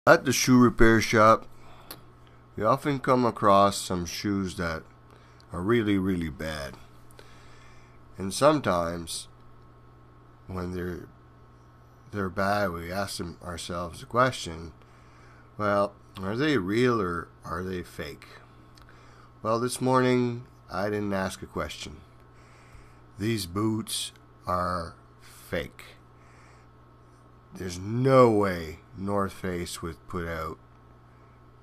At the shoe repair shop, we often come across some shoes that are really bad. And sometimes when they're bad, we ask ourselves the question, well, are they real or are they fake? Well, this morning I didn't ask a question. These boots are fake. There's no way NorthFace would put out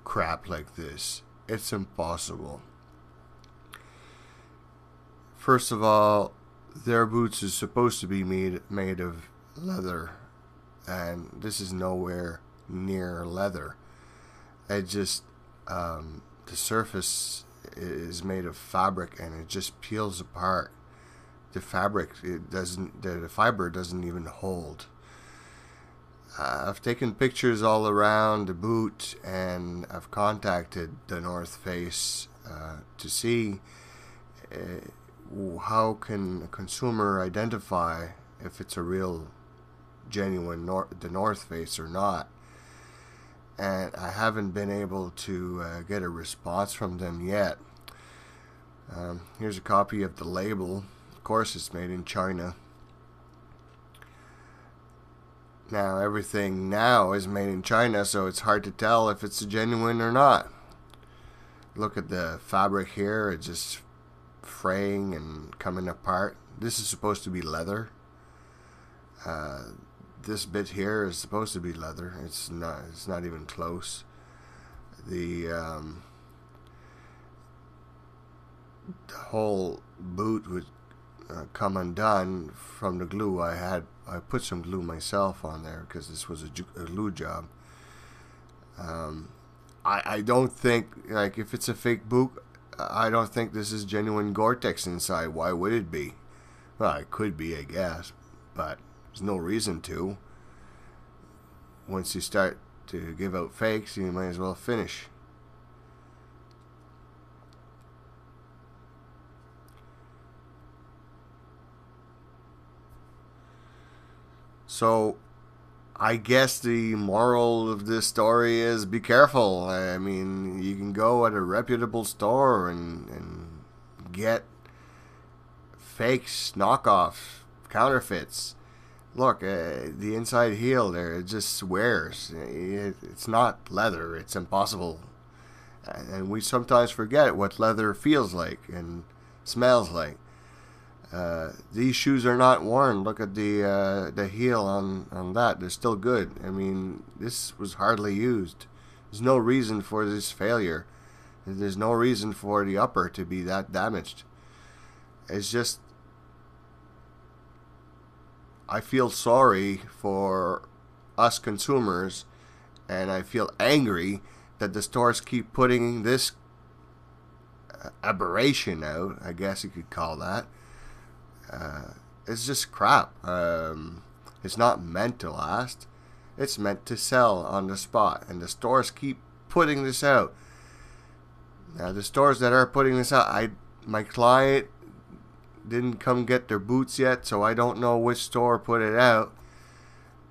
crap like this. It's impossible. First of all, their boots is supposed to be made of leather, and this is nowhere near leather. It just the surface is made of fabric, and it just peels apart. The fiber doesn't even hold. I've taken pictures all around the boot, and I've contacted the NorthFace to see how can a consumer identify if it's a real, genuine the NorthFace or not. And I haven't been able to get a response from them yet. Here's a copy of the label. Of course, it's made in China. Now, everything now is made in China, so it's hard to tell if it's genuine or not. Look at the fabric here. It's just fraying and coming apart. This is supposed to be leather. This bit here is supposed to be leather. It's not even close. The whole boot would come undone from the glue. I put some glue myself on there because this was a glue job. I don't think, like, if it's a fake boot, I don't think this is genuine Gore-Tex inside. Why would it be? Well, it could be, I guess, but there's no reason to. Once you start to give out fakes, you might as well finish. So, I guess the moral of this story is be careful. I mean, you can go at a reputable store and get fakes, knockoff, counterfeits. Look, the inside heel there, it just wears. It's not leather. It's impossible. And we sometimes forget what leather feels like and smells like. These shoes are not worn. Look at the heel on that. They're still good. I mean, this was hardly used. There's no reason for this failure. There's no reason for the upper to be that damaged. It's just, I feel sorry for us consumers, and I feel angry that the stores keep putting this aberration out, I guess you could call that. It's just crap. It's not meant to last. It's meant to sell on the spot, and the stores keep putting this out. Now, the stores that are putting this out, my client didn't come get their boots yet, so I don't know which store put it out.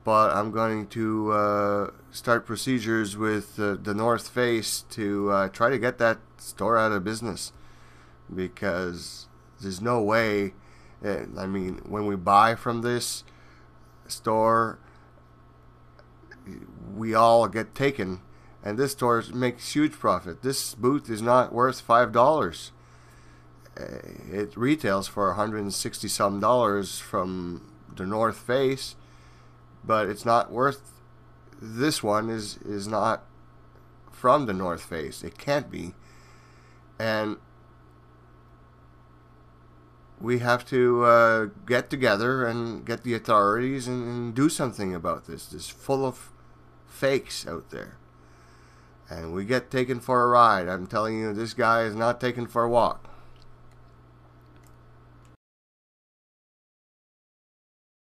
But I'm going to start procedures with the NorthFace to try to get that store out of business, because there's no way. I mean, when we buy from this store, we all get taken, and this store makes huge profit. This boot is not worth $5. It retails for $160 some from the NorthFace, but it's not worth. This one is not from the NorthFace. It can't be, and we have to get together and get the authorities and do something about this. There's full of fakes out there, and we get taken for a ride. I'm telling you, this guy is not taken for a walk.